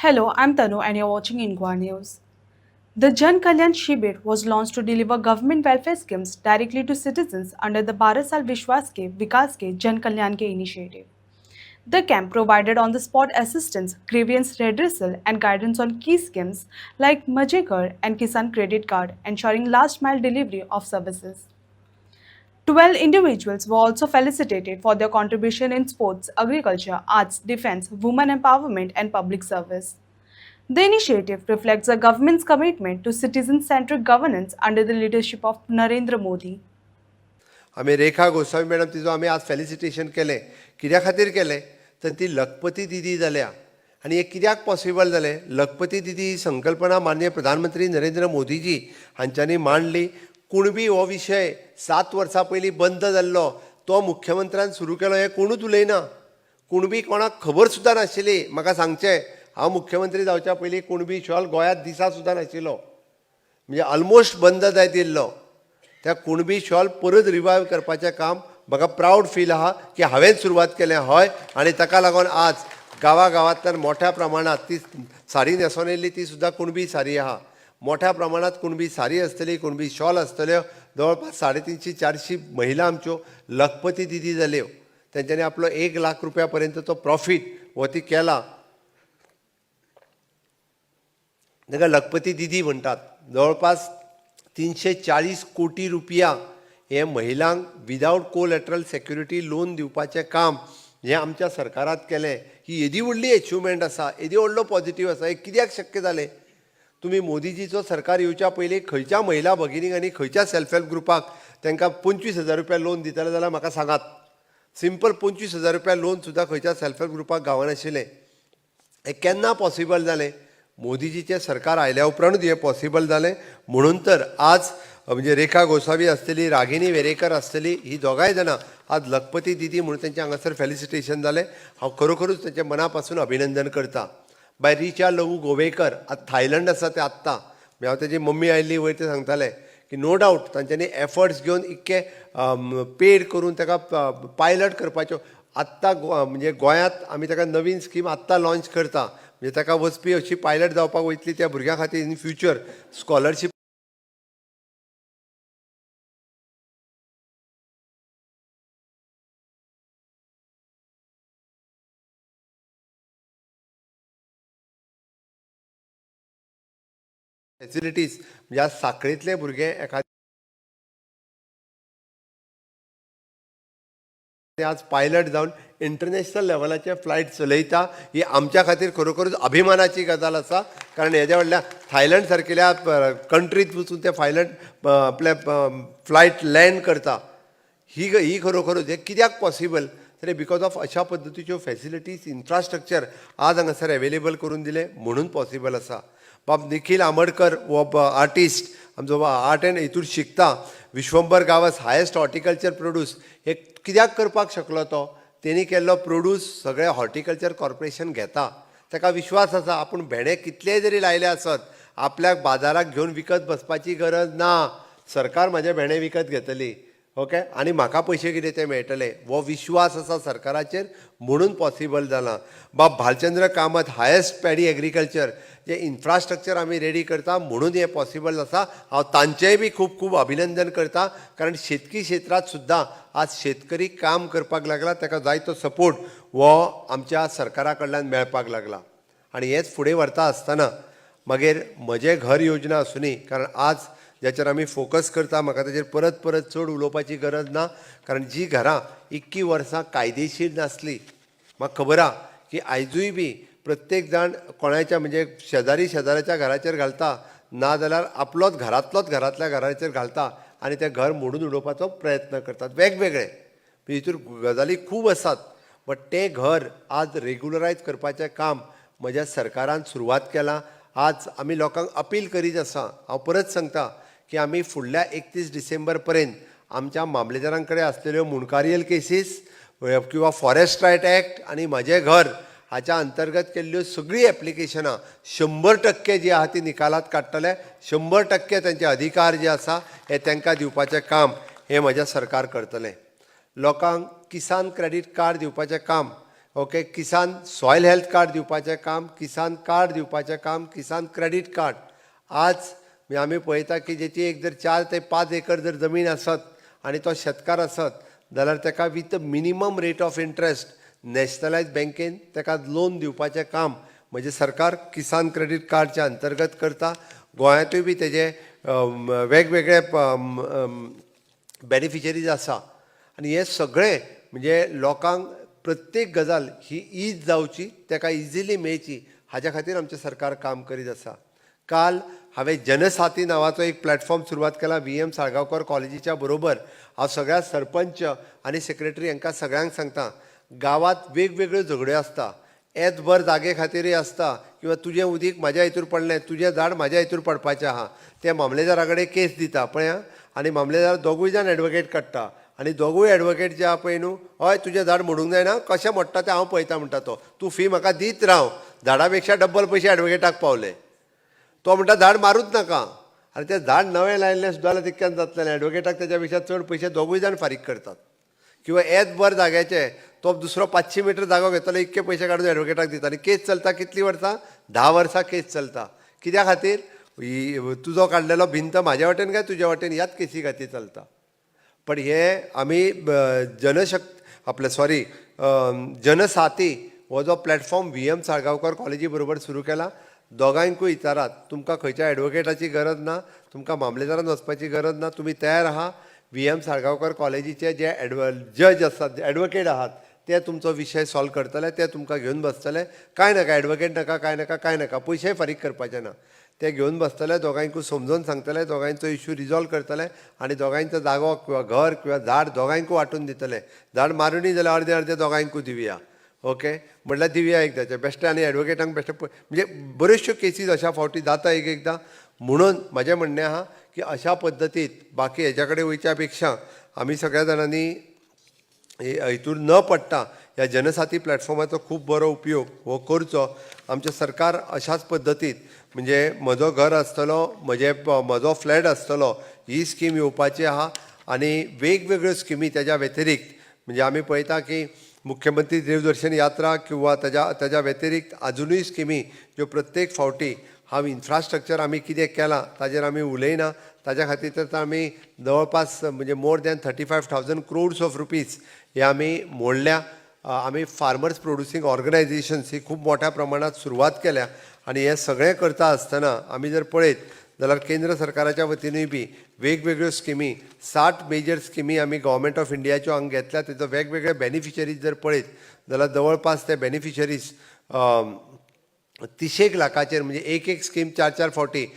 Hello, I'm Tanu and you're watching Inqua News. The Jan Kalyan Shibir was launched to deliver government welfare schemes directly to citizens under the 12 Sal Vishwas Ke Vikas Ke Jan Kalyan Ke initiative. The camp provided on-the-spot assistance, grievance redressal and guidance on key schemes like Maje Ghar and Kisan Credit Card, ensuring last-mile delivery of services. 12 individuals were also felicitated for their contribution in sports, agriculture, arts, defense, women empowerment and public service. The initiative reflects the government's commitment to citizen-centric governance under the leadership of Narendra Modi. आम्ही रेखा Goswami madam तिचो आम्ही आज felicitation केलें कित्या खातीर केलें तर ती लखपती दिदी जाल्या आनी हें कित्याक पॉसिबल जालें लखपती दिदी ही संकल्पना माननीय प्रधानमंत्री नरेंद्र मोदीजी हांच्यांनी मांडली कुणबी हो विशय 7 वर्सां पयलीं बंद जाल्लो तो मुख्यमंत्र्यान सुरू केलो हें कोणूच उलयना कुणबी कोणाक खबर सुद्दां नाशिल्ली म्हाका सांगचें हांव मुख्यमंत्री जावच्या पयलीं कुणबी शॉल गोंयांत दिसा सुद्दां नाशिल्लो म्हणजे ऑलमोस्ट बंद जायत येयल्लो त्या कुणबी शॉल परत रिवायव करपाचें काम म्हाका प्रावड फील आहा की हांवें सुरवात केलें हय आनी ताका लागून आज गांवांतल्यान मोठ्या प्रमाणात ती साडी न्हेसोन येयल्ली ती सुद्दां कुणबी साडी आहा मोठ्या प्रमाणात कुणबी साडी आसतली कुणबी शॉल आसतल्यो जवळपास 350-400 महिला आमच्यो लखपती दिदी जाल्यो तेंच्यांनी आपलो 1 लाख रुपया पर्यंत तो प्रॉफीट हो ती केला ताका लखपती दिदी म्हणटात जवळपास 340 कोटी रुपया हे महिलांक विदावट कोलॅटरल सेक्युरिटी लोन दिवपाचें काम हें आमच्या सरकारात केलें ही येदी व्हडली अचिवमेंट आसा येदी व्हडलो पॉझिटिव्ह आसा हें कित्याक शक्य जालें तुमी मोदीजीचो सरकार येवच्या पयलीं खंयच्या महिला भगिनीक आनी खंयच्या सेल्फ हेल्प ग्रुपाक तांकां 25,000 रुपया लोन दितले जाल्यार म्हाका सांगात सिंपल 25,000 रुपया लोन सुद्दां खंयच्या सेल्फ हेल्प ग्रुपाक गावनाशिल्लें हें केन्ना पॉसिबल जालें मोदीजीचें सरकार आयल्या उपरांतूच हें पॉसिबल जालें म्हणून तर आज म्हणजे रेखा गोसावी आसतली रागिनी वेरेकर आसतली ही दोगांय जाणां आज लखपती दिदी म्हणून तेंचें हांगासर फेलिसिटेशन जालें हांव खरोखरूच तेंचें मना पासून अभिनंदन करता बाय रिचा लवू गोवेकर आज थायलंड आसा तें आत्तां हांव तेजी मम्मी आयिल्ली वयर ते सांगतालें की नो डावट तांच्यांनी एफर्ट्स घेवन इतके पेड करून ताका पायलट करपाच्यो आत्तां म्हणजे गोंयांत आमी ताका नवीन स्कीम आत्तां लॉन्च करता म्हणजे ताका वचपी अशी पायलट जावपाक वयतली त्या भुरग्यां खातीर इन फ्युचर स्कॉलरशीप फॅसिलिटीज म्हणजे आज साखळीतले भुरगे एखादे आज पायलट जावन इंटरनॅशनल लेवलाचे फ्लायट चलयता ही आमच्या खातीर खरोखरूच अभिमानाची गजाल आसा कारण हेज्या व्हडल्या थायलंड सारकेल्या कंट्रीत वचून ते आपले फ्लायट लँड करता ही खरोखरूच हे कित्याक पॉसिबल तर बिकॉज ऑफ अशा पद्दतीच्यो फॅसिलिटीज इन्फ्रास्ट्रक्चर आज हांगासर अवेलेबल करून दिले म्हणून पॉसिबल आसा बाब निखिल आमडकर हो आर्टिस्ट आमचो आर्ट एंड हितून शिकता Vishwambhar Gawas highest horticulture produce हे कित्याक करपाक शकलो तो तेणी केल्लो प्रोड्यूस सगळे हॉर्टिकल्चर कॉर्पोरेशन घेता ताका विश्वास आसा आपूण भेंडे कितलेय जरी लायले आसत आपल्याक बाजाराक घेवन विकत बसपाची गरज ना सरकार म्हाजे भेंडे विकत घेतली ओके आनी म्हाका पयशे कितें ते मेळटले हो विश्वास आसा सरकाराचेर म्हणून पॉसिबल जाला बाब Bhalchandra Kamat highest paddy agriculture जे इन्फ्रास्ट्रक्चर आमी रेडी करता म्हणून हें पॉसिबल आसा हांव तांचेंय बी खूब खूब अभिनंदन करता कारण शेतकी क्षेत्रांत सुद्दां आज शेतकरी काम करपाक लागला ताका जाय तो सपोर्ट हो आमच्या सरकारा कडल्यान मेळपाक लागला आनी हेंच फुडें व्हरता आसतना मागीर म्हजें घर योजना आसुनी कारण आज ज्याचेर आमी फोकस करता म्हाका ताचेर परत परत चड उलोवपाची गरज ना कारण जी घरां 21 वर्सां कायदेशीर नासली म्हाका खबर आहा की आयजूय बी प्रत्येक जाण कोणाच्या म्हणजे शेजाऱ्याच्या घराचेर घालता ना जाल्यार आपलोच घरांतल्या घराचेर घालता आनी तें घर मोडून उडोवपाचो प्रयत्न करतात वेगवेगळे हितूर गजाली खूब आसात बट तें घर आज रेग्युलरायज करपाचें काम म्हज्या सरकारान सुरवात केलां आज आमी लोकांक अपील करीत आसा हांव परत सांगता की आमी फुडल्या 31 डिसेंबर पर्यंत आमच्या मामलेदारां कडेन आसलेल्यो मुणकारीयल केसीस किंवा फॉरेस्ट रायट एक्ट आनी म्हजें घर हाच्या अंतर्गत केल्ल्यो सगळीं एप्लिकेशनां 100% जी आहा ती निकालात काडटले 100% तांचे अधिकार जे आसा हे तांकां दिवपाचें काम हे म्हजें सरकार करतलें लोकांक किसान क्रेडीट कार्ड दिवपाचें काम ओके, किसान सॉयल हेल्थ कार्ड दिवपाचें काम, किसान कार्ड दिवपाचें काम, किसान क्रेडीट कार्ड. आज आमी पळयता की जेची एक जर 4 ते 5 एकर जर जमीन आसत आनी तो शेतकार आसत जाल्यार ताका with minimum rate of interest nationalised बँकेन ताका लोन दिवपाचें काम म्हणजे सरकार किसान क्रेडीट कार्डच्या अंतर्गत करता. गोंयांतूय बी तेजे वेगवेगळे बेनिफिशरीज आसा आनी हे सगळे म्हणजे लोकांक प्रत्येक गजाल ही ईज जावची, ताका इजिली मेळची हाच्या खातीर आमचें सरकार काम करीत आसा. काल हांवें जनसाथी नांवाचो एक प्लॅटफॉर्म सुरवात केला VM साळगांवकर कॉलेजीच्या बरोबर. हांव सगळ्या सरपंच आनी सेक्रेटरी हांकां सगळ्यांक सांगता, गांवांत वेगवेगळ्यो झगड्यो आसता, येदभर जागे खातीरय आसता किंवा तुजें उदीक म्हाज्या हितूर पडलें, तुजें झाड म्हाज्या हितूर पडपाचें आहा, ते मामलेदारा कडेन केस दिता पळय आं. आनी मामलेदार दोगूय जाण एडवोकेट काडटा आनी दोगूय एडवोकेट जे आहा पळय न्हू, हय तुजें झाड मोडूंक जायना, कशें मोडटा तें हांव पळयता म्हणटा तो, तूं फी म्हाका दीत राव. झाडा पेक्षा डब्बल पयशे एडवोकेटाक पावले. तो म्हणटा झाड मारूच नाका, आनी तें झाड नवें लायिल्लें सुद्दां जाल्यार तितक्यान जातलें. एडवोकेटाक तेच्या पेक्षा चड पयशे दोगूय जाण फारीक करतात. किंवा येदभर जाग्याचे तो दुसरो 500 मिटर जागो घेतलो, इतके पयशे काडून एडवोकेटाक दिता आनी केस चलता. कितलीं वर्सां? 10 वर्सां केस चलता. कित्या खातीर? तुजो काडलेलो भिंत म्हाज्या वाटेन काय तुज्या वाटेन ह्याच केसी खातीर चलता. पण हे आमी जनसाथी हो जो प्लॅटफॉर्म VM साळगांवकर कॉलेजी बरोबर सुरू केला. दोगांयकूय विचारात, तुमकां खंयच्या एडवोकेटाची गरज ना, तुमकां मामलेदारान वचपाची गरज ना, तुमी तयार आहा. VM साळगांवकर कॉलेजीचे जे जज आसात, एडवोकेट आहात, ते तुमचो विशय सॉल्व करतले, ते तुमकां घेवन बसतले. कांय नाका, एडवोकेट नाका, कांय नाका, पयशेय फारीक करपाचे ना. ते घेवन बसतले, दोगांयकूय समजोवन सांगतले, दोगांयचो इश्यू रिजॉल्व करतले आनी दोगांयचो जागो किंवा घर किंवा झाड दोगांयकूय वांटून दितले. झाड मारूनय जाल्यार अर्दे अर्दे दोगांयकूय दिवया. ओके, म्हटल्यार दिवया एकदांचे बेश्टे आनी एडवोकेटांक बेश्टे म्हणजे बऱ्योचश्यो केसीस अशा फावटी जाता एक एकदां. म्हणून म्हाजें म्हणणें आहा की अशा पद्दतीत बाकी हेच्या कडेन वयच्या पेक्षा आमी सगळ्या जाणांनी हितून न पडटा ह्या जनसाथी प्लॅटफॉर्माचो खूब बरो उपयोग हो करचो. आमचें सरकार अशाच पद्दतीत म्हणजे म्हजो घर आसतलो, म्हजो फ्लॅट आसतलो, ही स्कीम येवपाची आहा. आनी वेगवेगळ्यो स्किमी तेज्या व्यतिरिक्त म्हणजे आमी पळयता की मुख्यमंत्री देवदर्शन यात्रा किंवा तेज्या व्यतिरिक्त अजुनूय स्किमी ज्यो प्रत्येक फावटी हांव इन्फ्रास्ट्रक्चर आमी कितें केलां ताजेर आमी उलयना. ताज्या खातीर तर आमी जवळपास म्हणजे more than 35,000 crores of rupees हे आमी मोडल्या. आमी फार्मर्स प्रोड्युसींग ऑर्गनायझेशन्स ही खूब मोठ्या प्रमाणात सुरवात केल्या. आनी हे सगळें करता आसतना आमी जर पळयत जाल्यार केंद्र सरकाराच्या वतीनूय बी वेगवेगळ्यो स्किमी 60 मेजर स्किमी आमी गव्हर्मेंट ऑफ इंडियाच्यो हांगा घेतल्या. तेजो वेगवेगळे बेनिफिशरीज जर पळयत जाल्यार जवळपास ते बेनिफिशरीज 30 लाखाचेर म्हणजे एक स्कीम 4 फावटी